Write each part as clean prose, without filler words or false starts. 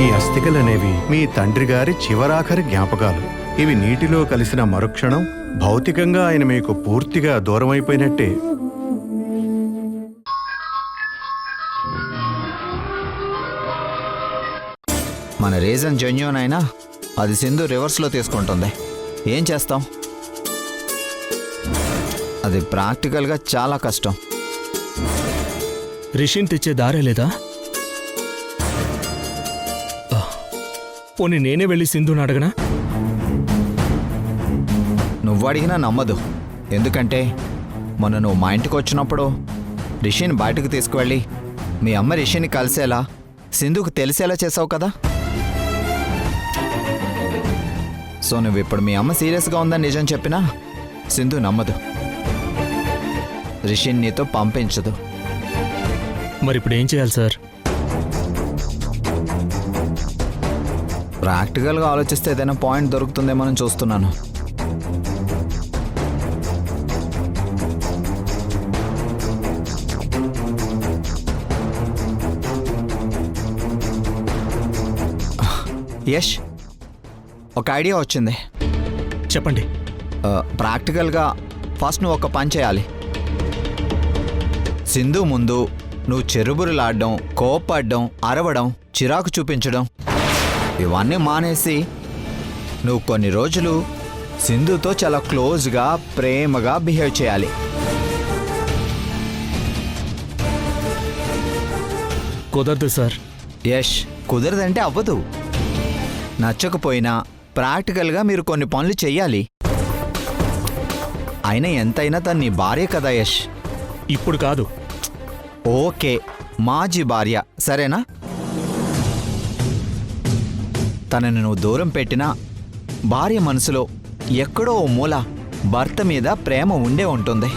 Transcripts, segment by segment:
ఈ అస్థికలనేవి మీ తండ్రి గారి చివరాఖరి జ్ఞాపకాలు. ఇవి నీటిలో కలిసిన మరుక్షణం భౌతికంగా ఆయన మీకు పూర్తిగా దూరమైపోయినట్టే. మన రీజన్ జెన్యూన్ అయినా అది సింధు రివర్స్లో తీసుకుంటుంది. ఏం చేస్తాం? అది ప్రాక్టికల్గా చాలా కష్టం. రిషిని తెచ్చే దారే లేదా? పోనీ నేనే వెళ్ళి సింధుని అడగనా? నువ్వు అడిగినా నమ్మదు. ఎందుకంటే మొన్న నువ్వు మా ఇంటికి వచ్చినప్పుడు రిషిని బయటకు తీసుకువెళ్ళి మీ అమ్మ రిషిని కలిసేలా సింధుకు తెలిసేలా చేసావు కదా. సో నువ్వు ఇప్పుడు మీ అమ్మ సీరియస్గా ఉందని నిజం చెప్పినా సింధు నమ్మదు. రిషిని నీతో పంపించదు. మరి ఇప్పుడు ఏం చేయాలి సార్? ప్రాక్టికల్గా ఆలోచిస్తే ఏదైనా పాయింట్ దొరుకుతుందేమో అని చూస్తున్నాను. యష్, ఒక ఐడియా వచ్చింది. చెప్పండి. ప్రాక్టికల్గా ఫస్ట్ నువ్వు ఒక పని చేయాలి. సింధు ముందు నువ్వు చెరుబురులాడడం, కోపపడడం, అరవడం, చిరాకు చూపించడం ఇవన్నీ మానేసి నువ్వు కొన్ని రోజులు సింధుతో చాలా క్లోజ్గా, ప్రేమగా బిహేవ్ చేయాలి. కుదరదు సార్. యష్, కుదరదంటే అవ్వదు. నచ్చకపోయినా ప్రాక్టికల్గా మీరు కొన్ని పనులు చెయ్యాలి. అయినా ఎంతైనా తను నీ భార్య కదా యష్. ఇప్పుడు కాదు. ఓకే, మాజీ భార్య, సరేనా? తనని నువ్వు దూరం పెట్టినా భార్య మనసులో ఎక్కడో ఓ మూల భర్త మీద ప్రేమ ఉండే ఉంటుంది.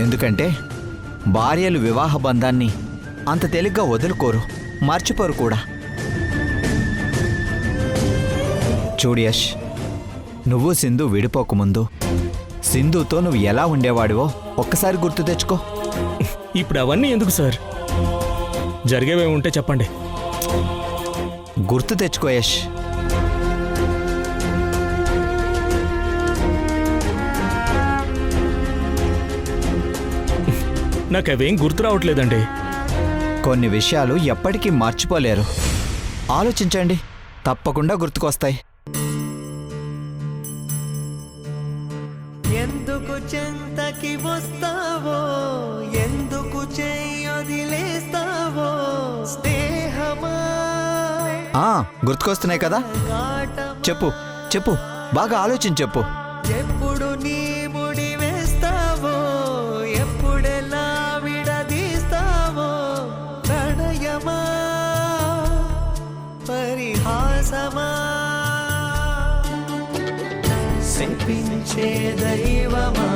ఎందుకంటే భార్యలు వివాహ బంధాన్ని అంత తేలిగ్గా వదులుకోరు, మర్చిపోరు కూడా. చూడు యష్, నువ్వు సింధు విడిపోకముందు సింధుతో నువ్వు ఎలా ఉండేవాడివో ఒక్కసారి గుర్తు తెచ్చుకో. ఇప్పుడు అవన్నీ ఎందుకు సార్? జరిగేవే ఉంటే చెప్పండి. గుర్తు తెచ్చుకో యష్. నాకు అవేం గుర్తు రావట్లేదండి. కొన్ని విషయాలు ఎప్పటికీ మర్చిపోలేరు. ఆలోచించండి, తప్పకుండా గుర్తుకొస్తాయి. ఎందుకు చెంతకి వస్తావో, ఎందుకు చెయ్యొదిలేస్తావో స్నేహమా. గుర్తుకొస్తున్నాయి కదా? చెప్పు చెప్పు, బాగా ఆలోచించి చెప్పు. ఎప్పుడు నీ ముడి వేస్తావో, ఎప్పుడెలా విడదీస్తావో, ప్రణయమా పరిహాసమా, శపించే దైవమా,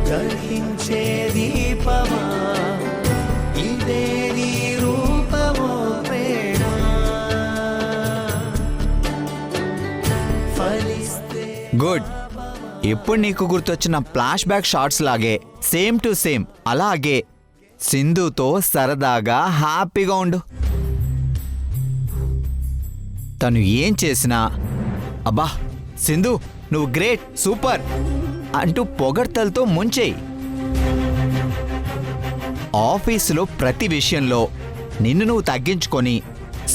దర్శించే దీపమా, ఇదే నీ రూపమో ప్రేమ ఫలిస్తే. గుడ్. ఇప్పుడు నీకు గుర్తొచ్చిన ఫ్లాష్ బ్యాక్ షాట్స్ లాగే సేమ్ టు సేమ్ అలాగే సింధుతో సరదాగా హ్యాపీగా ఉండు. తను ఏం చేసినా అబ్బా సింధు నువ్వు గ్రేట్, సూపర్ అంటూ పొగడ్తలతో ముంచేయి. ఆఫీసులో ప్రతి విషయంలో నిన్ను నువ్వు తగ్గించుకొని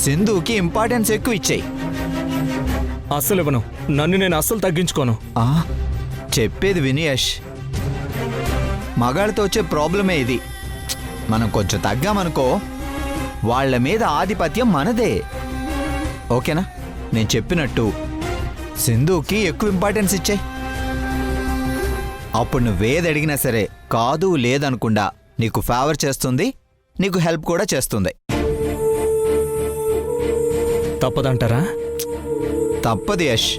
సింధుకి ఇంపార్టెన్స్ ఎక్కువ ఇచ్చేయి. అస్సలు ఇవ్వను. నన్ను నేను అస్సలు తగ్గించుకోను. చెప్పేది విని యష్, మగాళ్ళతో వచ్చే ప్రాబ్లమే ఇది. మనం కొంచెం తగ్గామనుకో వాళ్ళ మీద ఆధిపత్యం మనదే. ఓకేనా? నేను చెప్పినట్టు సింధుకి ఎక్కువ ఇంపార్టెన్స్ ఇచ్చాయి. అప్పుడు నువ్వేది అడిగినా సరే కాదు లేదనకుండా నీకు ఫేవర్ చేస్తుంది, నీకు హెల్ప్ కూడా చేస్తుంది. తప్పదంటారా? తప్పదు యష్.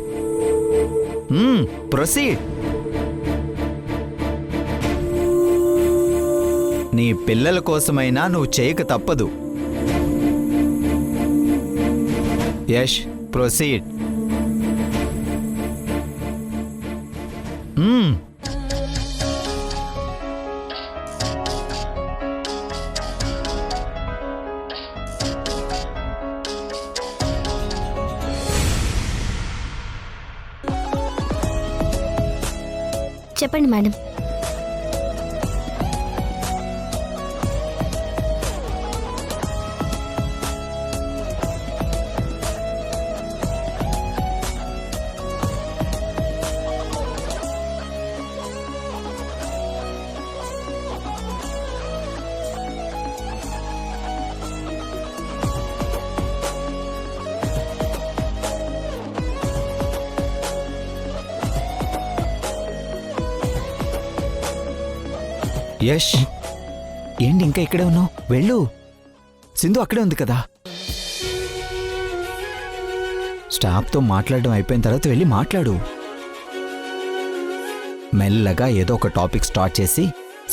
ప్రొసీడ్. నీ పిల్లల కోసమైనా నువ్వు చేయక తప్పదు. యష్, ప్రొసీడ్. చెప్పండి మేడం. యష్, ఏంటి ఇంకా ఇక్కడే ఉన్నావు? వెళ్ళు, సింధు అక్కడే ఉంది కదా. స్టాఫ్తో మాట్లాడడం అయిపోయిన తర్వాత వెళ్ళి మాట్లాడు. మెల్లగా ఏదో ఒక టాపిక్ స్టార్ట్ చేసి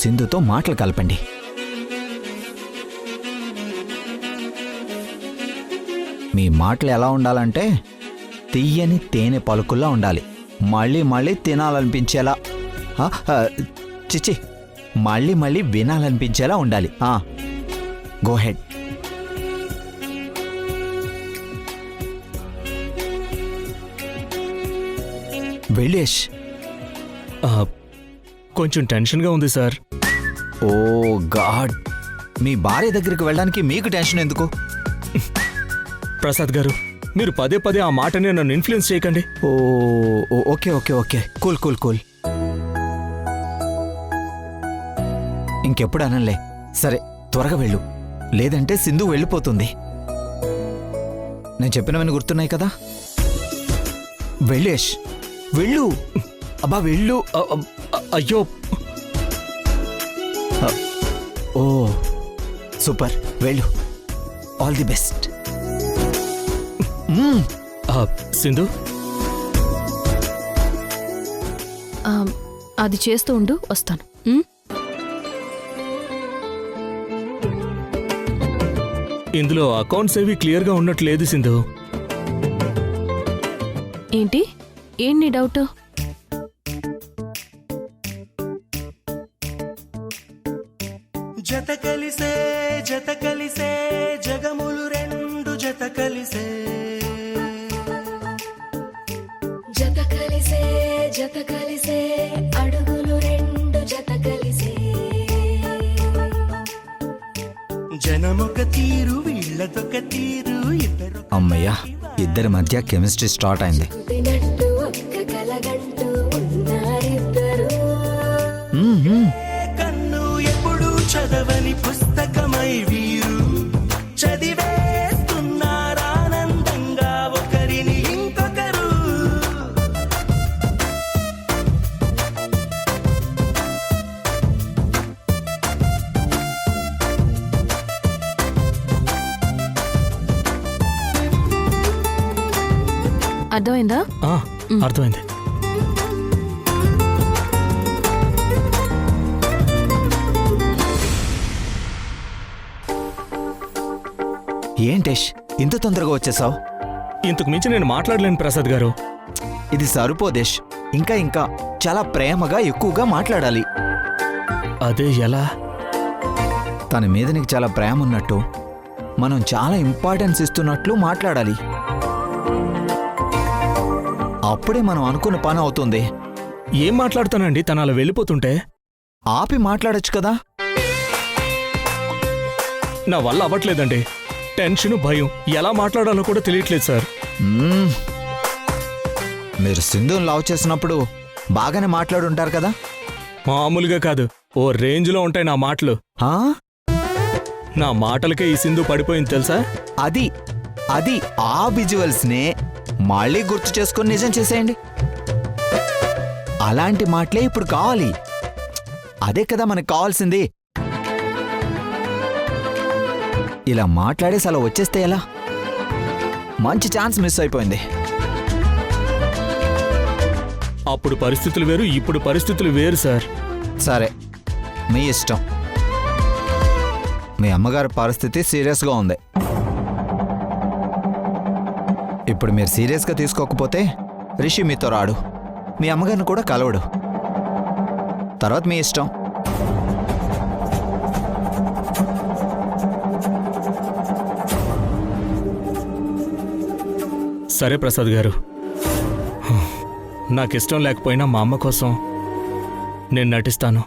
సింధుతో మాటలు కలపండి. మీ మాటలు ఎలా ఉండాలంటే తీయని తేనె పలుకుల్లా ఉండాలి. మళ్ళీ మళ్ళీ తినాలనిపించేలా, చిచి, మళ్ళీ మళ్ళీ వినాలనిపించేలా ఉండాలి. Go ahead. వెళ్ళేష్. కొంచెం టెన్షన్గా ఉంది సార్. ఓ గాడ్, మీ భార్య దగ్గరికి వెళ్ళడానికి మీకు టెన్షన్ ఎందుకు? ప్రసాద్ గారు, మీరు పదే పదే ఆ మాటని నన్ను ఇన్ఫ్లుయెన్స్ చేయకండి. Okay okay okay, cool cool cool. ఇంకెప్పుడు అనలే. సరే, త్వరగా వెళ్ళు, లేదంటే సింధు వెళ్ళిపోతుంది. నేను చెప్పినవన్నీ గుర్తున్నాయి కదా? వెళ్ళేష్, వెళ్ళు. అబ్బా వెళ్ళు. అయ్యో, ఓ సూపర్, వెళ్ళు. All the best. సింధు, అది చేస్తూ ఉండు, వస్తాను. ఇందులో అకౌంట్స్ ఏవి క్లియర్గా ఉన్నట్లేదు సింధు. ఏంటి ఏంటి నీ డౌట్? జత కలిసే జగములు రెండు జత కలిసే జత కలిసే అడుగులు రెండు జత కలిసే జనమొక తీరు వీళ్ళదొక తీరు ఇద్దరు అమ్మయ్యా, ఇద్దరి మధ్య కెమిస్ట్రీ స్టార్ట్ అయింది. తినట్టు ఒక్క కలగంటూ ఉన్నారిద్దరు. కన్ను ఎప్పుడు చదవని పుస్తకమై వీరు చదివేస్తున్నారానందంగా ఒకరిని ఇంకొకరు. అర్థమైందా? అర్థమైంది. ఏంటేష్, ఇంత తొందరగా వచ్చేసావు? ఇంతకు మించి నేను మాట్లాడలేను ప్రసాద్ గారు. ఇది సరిపోదేశ్, ఇంకా ఇంకా చాలా ప్రేమగా ఎక్కువగా మాట్లాడాలి. అదే ఎలా? తన మీద నీకు చాలా ప్రేమ ఉన్నట్టు, మనం చాలా ఇంపార్టెన్స్ ఇస్తున్నట్లు మాట్లాడాలి. అప్పుడే మనం అనుకున్న పని అవుతుంది. ఏం మాట్లాడుతానండి తను అలా వెళ్ళిపోతుంటే? ఆపి మాట్లాడొచ్చు కదా. నా వల్ల అవ్వట్లేదండి. టెన్షన్, భయం, ఎలా మాట్లాడాలో కూడా తెలియట్లేదు సార్. మీరు సింధుని లవ్ చేసినప్పుడు బాగానే మాట్లాడుంటారు కదా? మామూలుగా కాదు, ఓ రేంజ్లో ఉంటాయి నా మాటలు. ఆ? నా మాటలకే ఈ సింధు పడిపోయింది తెలుసా? అది అది ఆ విజువల్స్నే మళ్ళీ గుర్తు చేసుకొని నిజం చేసేయండి. అలాంటి మాటలే ఇప్పుడు కావాలి. అదే కదా మనకు కావాల్సింది. ఇలా మాట్లాడేసి అలా వచ్చేస్తే ఎలా? మంచి ఛాన్స్ మిస్ అయిపోయింది. అప్పుడు పరిస్థితులు వేరు, ఇప్పుడు పరిస్థితులు వేరు సార్. సరే, మీ ఇష్టం. మీ అమ్మగారి పరిస్థితి సీరియస్గా ఉంది. ఇప్పుడు మీరు సీరియస్గా తీసుకోకపోతే రిషి మీతో రాడు, మీ అమ్మగారిని కూడా కలవడు. తర్వాత మీ ఇష్టం. సరే ప్రసాద్ గారు, నాకిష్టం లేకపోయినా మా అమ్మ కోసం నేను నటిస్తాను.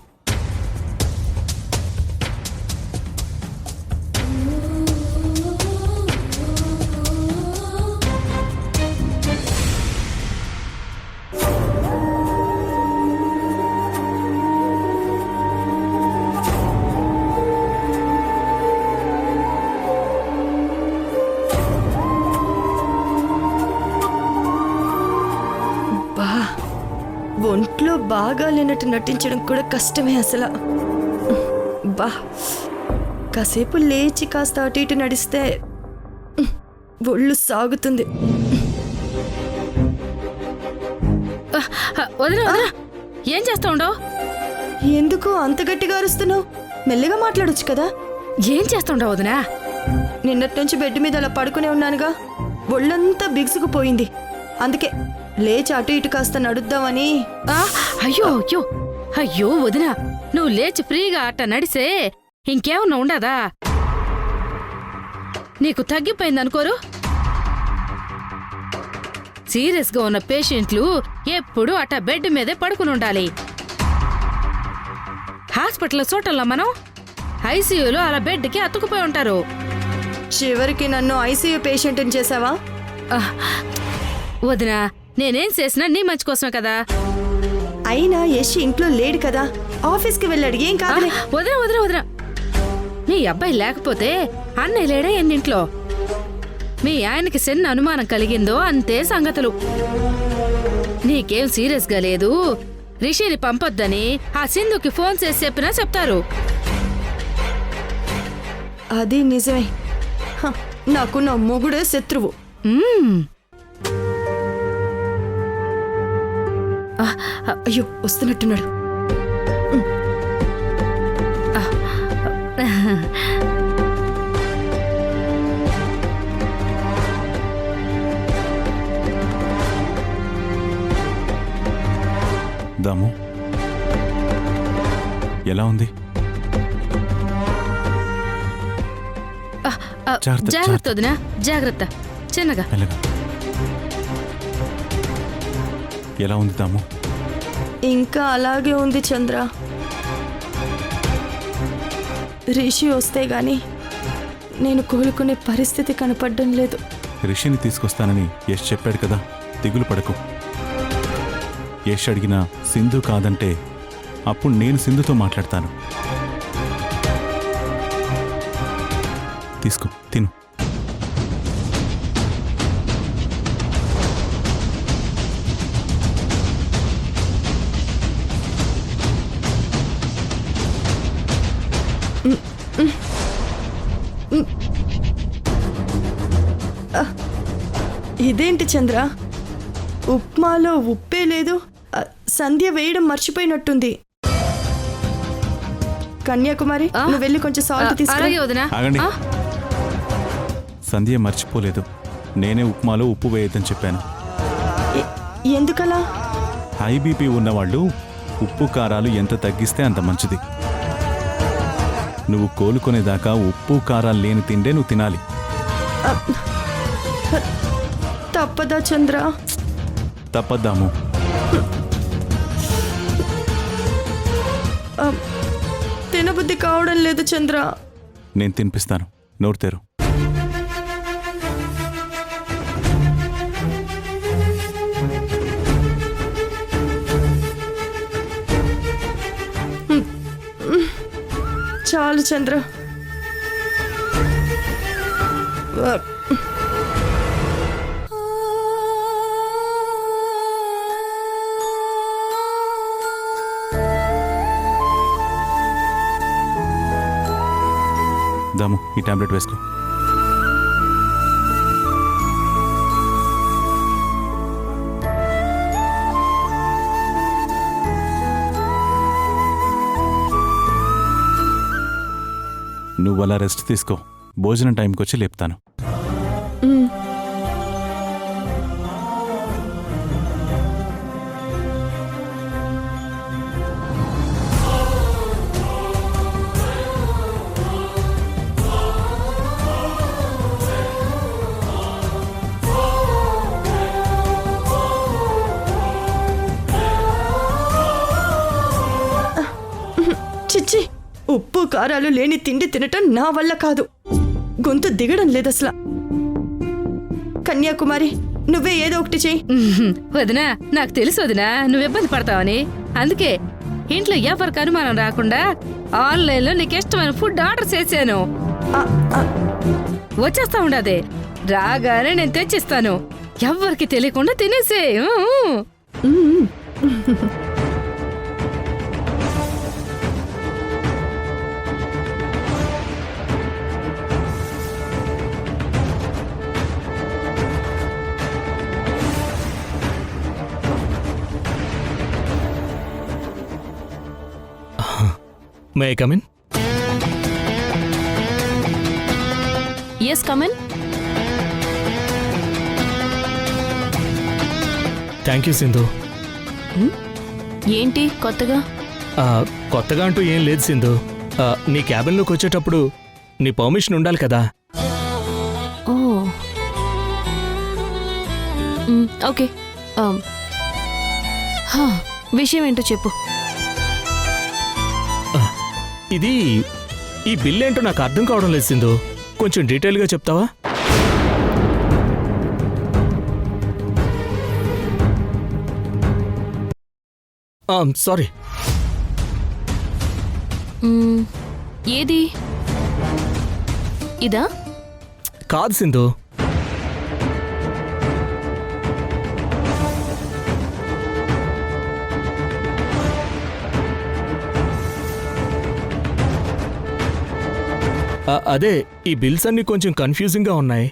ఒంట్లో బాగా లేనట్టు నటించడం కూడా కష్టమే అసలు. బా కాసేపు లేచి కాస్త అటు ఇటు నడిస్తే ఒళ్ళు సాగుతుంది. వదినా వదినా, ఏం చేస్తా ఉండవు? ఎందుకు అంత గట్టిగా అరుస్తున్నావు? మెల్లగా మాట్లాడొచ్చు కదా. ఏం చేస్తా ఉండవు వదినా? నిన్నటి నుంచి బెడ్ మీద అలా పడుకునే ఉన్నానుగా, ఒళ్ళంతా బిగుసుకుపోయింది. అందుకే లేచి అటు ఇటు కాస్త నడుద్దామని. అయ్యో అయ్యో అయ్యో వదినా, నువ్వు లేచి ఫ్రీగా అట్ట నడిసే ఇంకేమన్నా ఉండదా? నీకు తగ్గిపోయిందనుకోరు. సీరియస్ గా ఉన్న పేషెంట్లు ఎప్పుడు అట్ట బెడ్ మీదే పడుకుని ఉండాలి. హాస్పిటల్ చూడటంలో మనం ఐసీయూలో అలా బెడ్కి అతుకుపోయి ఉంటారు. చివరికి నన్ను ఐసీయూ పేషెంట్ని చేసావా? వదినా, నేనేం చేసినా నీ మంచి కోసమే కదా. అయినా యశ్ ఇంట్లో లేడు కదా, ఆఫీస్కి వెళ్ళాడు. ఏం కాదు. వదినా వదినా వదినా, మీ అబ్బాయి లేకపోతే అన్నయ్య లేడా ఎన్నింట్లో? మీ ఆయనకి చిన్న అనుమానం కలిగిందో అంతే సంగతులు. నీకేం సీరియస్ గా లేదు, రిషిని పంపొద్దని ఆ సింధుకి ఫోన్ చేసి చెప్పినా చెప్తారు. అది నిజమే. నాకు నా మొగుడే శత్రువు. అయ్యో వస్తున్నట్టున్నాడు. దాము, ఎలా ఉంది? జాగ్రత్త వదినా, జాగ్రత్త. చిన్నగా. ఎలా ఉంది దాము? ఇంకా అలాగే ఉంది చంద్ర. రిషి వస్తే గాని నేను కోలుకునే పరిస్థితి కనపడడం లేదు. రిషిని తీసుకొస్తానని యశ్ చెప్పాడు కదా, దిగులు పడకు. యశ్ అడిగినా సింధు కాదంటే అప్పుడు నేను సింధుతో మాట్లాడతాను. తీసుకో, తిను. ఇదేంటి చంద్ర, ఉప్మాలో ఉప్పే లేదు. సంధ్య వేయడం మర్చిపోయినట్టుంది. కన్యాకుమారి, నువ్వు వెళ్ళి కొంచెం సాల్ట్ తీసుకురా. ఆగండి. సంధ్య మర్చిపోలేదు, నేనే ఉప్మాలో ఉప్పు వేయొద్దని చెప్పాను. ఎందుకలా? హై బీపీ ఉన్నవాళ్ళు ఉప్పు కారాలు ఎంత తగ్గిస్తే అంత మంచిది. నువ్వు కోలుకునేదాకా ఉప్పు కారాలు లేని తిండే నువ్వు తినాలి. తప్పదా చంద్ర? తప్పద్దాము. తినబుద్ధి కావడం లేదు చంద్ర. నేను తినిపిస్తాను, నోరు తెరు. చాలు చంద్ర. దాము, ఈ టాబ్లెట్ వేసుకో. నువ్వు అలా రెస్ట్ తీసుకో, భోజనం టైంకి వచ్చి లేపుతాను. ఉప్పు కారాలు లేని తిండి తినటం నా వల్ల కాదు. గొంతు దిగడం లేదు అసలు. కన్యాకుమారి, నువ్వే ఏదో ఒకటి చెయ్యి. వదినా, నాకు తెలుసు వదినా నువ్వు ఇబ్బంది పడతావని. అందుకే ఇంట్లో ఎవరికి అనుమానం రాకుండా ఆన్లైన్లో నీకు ఇష్టమైన ఫుడ్ ఆర్డర్ చేశాను. వచ్చేస్తా ఉండదే, రాగానే నేను తెచ్చిస్తాను. ఎవ్వరికి తెలియకుండా తినేసే. May I come in? Yes, come in. Thank you Sindhu. ఏంటి కొత్తగా? కొత్తగా అంటూ ఏం లేదు సింధు. నీ క్యాబిన్లోకి వచ్చేటప్పుడు నీ పర్మిషన్ ఉండాలి కదా. ఓ, ఓకే. విషయం ఏంటో చెప్పు. ఇది ఈ బిల్ ఏంటో నాకు అర్థం కావడం లేదు సింధు. కొంచెం డీటెయిల్గా చెప్తావా? సారీ. ఏది? ఇదా? కాదు సింధు. అదే, ఈ బిల్స్ అన్ని కొంచెం కన్ఫ్యూజింగ్ గా ఉన్నాయి.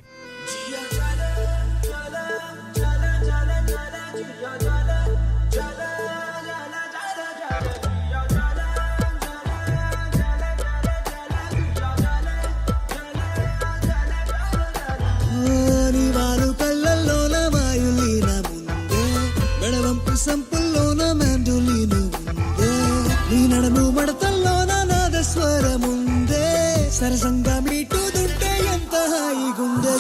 కళ్ళల్లోన వాయులీన ముందే, మెడవంపు సంపుల్లోన మ్యాండులీన ఉందే, నీ నడము మడతల్లోన నాదస్వరముందే, సరసంగా మీటూదుంటే ఎంత హాయిగుందే.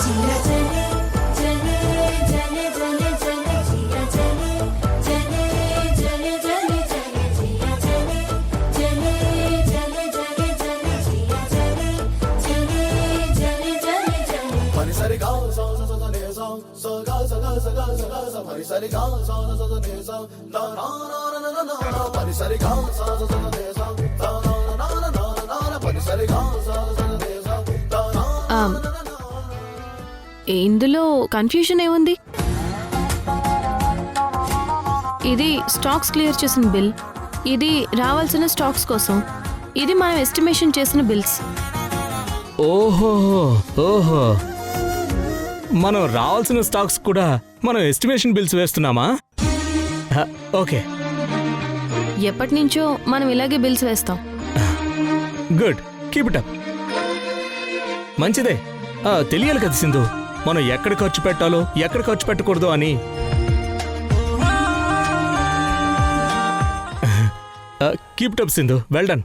ఇందులో కన్ఫ్యూజన్ ఏముంది? ఇది స్టాక్స్ క్లియర్ చేసిన బిల్, ఇది రావాల్సిన స్టాక్స్ కోసం, ఇది మనం ఎస్టిమేషన్ చేసిన బిల్స్. ఓహో ఓహో, మనం రావాల్సిన స్టాక్స్ కూడా మనం ఎస్టిమేషన్ బిల్స్ వేస్తున్నామా? ఓకే. ఎప్పటి నుంచో మనం ఇలాగే బిల్స్ వేస్తాం. Good, keep it up. మంచిదే. తెలియాలి కదా సింధు, మనం ఎక్కడ ఖర్చు పెట్టాలో ఎక్కడ ఖర్చు పెట్టకూడదు అని. Keep it up Sindhu, well done.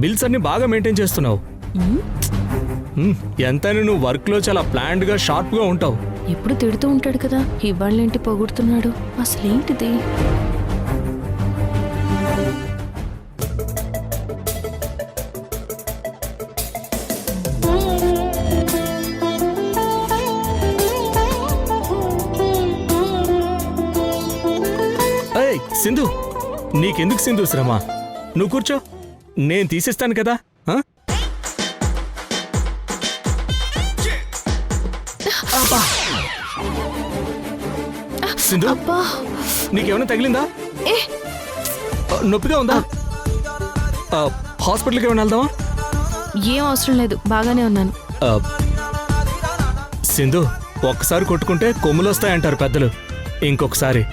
Bills అన్ని బాగా మెయింటైన్ చేస్తున్నావు. ఎంతైనా నువ్వు వర్క్లో చాలా ప్లాన్డ్గా షార్ప్గా ఉంటావు. ఎప్పుడు తిడుతూ ఉంటాడు కదా, ఇవాళ్ళేంటి పొగుడుతున్నాడు? అసలేంటిది? ఏయ్ సింధు, నీకెందుకు సింధు శ్రమ? నువ్వు కూర్చో, నేను తీసేస్తాను కదా. సింధు, నీకేమైనా తగిలిందా? నొప్పిగా ఉందా? హాస్పిటల్కి ఏమైనా వెళ్దామా? ఏం అవసరం లేదు, బాగానే ఉన్నాను. సింధు, ఒక్కసారి కొట్టుకుంటే కొమ్ములు వస్తాయంటారు పెద్దలు. ఇంకొకసారి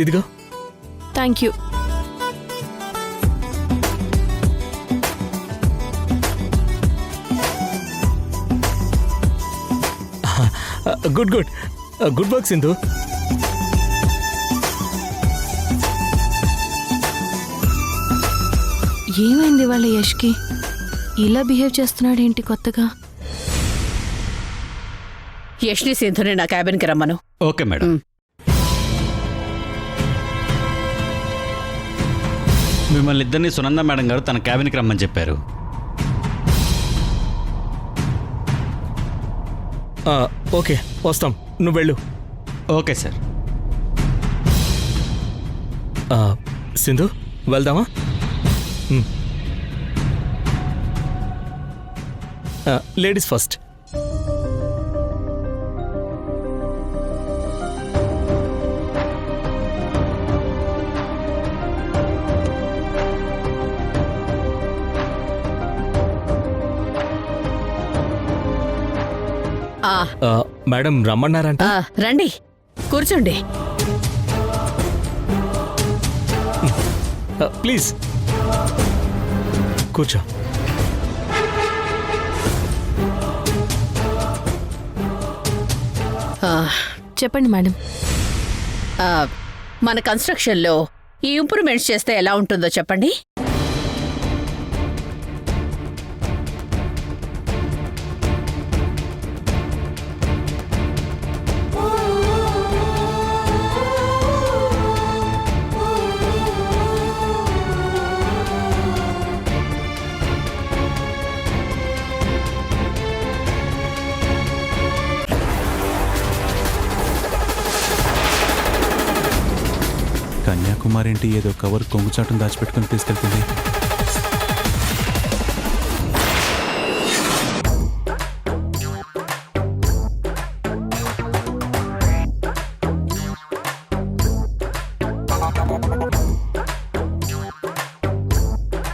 ఇదిగో. Thank you. Good good good work Sindhu. ఏమైంది వాళ్ళ యష్కి? ఇలా బిహేవ్ చేస్తున్నాడేంటి కొత్తగా? యష్ని సింధుని నా క్యాబిన్కి రమ్మను. Okay madam. మిమ్మల్ని ఇద్దరిని సునంద మేడం గారు తన క్యాబిన్కి రమ్మని చెప్పారు. ఓకే వస్తాం, నువ్వు వెళ్ళు. Okay sir. సింధు వెళ్దామా? Ladies first. మేడం రమ్మన్నారంట. రండి, కూర్చోండి. ప్లీజ్ కూర్చో. చెప్పండి మేడం. మన కన్స్ట్రక్షన్లో ఈ ఇంప్రూవ్మెంట్స్ చేస్తే ఎలా ఉంటుందో చెప్పండి. కన్యాకుమారి ఏంటి ఏదో కవర్ కొంగుచాటం దాచిపెట్టుకుని తీసుకెళ్తుంది.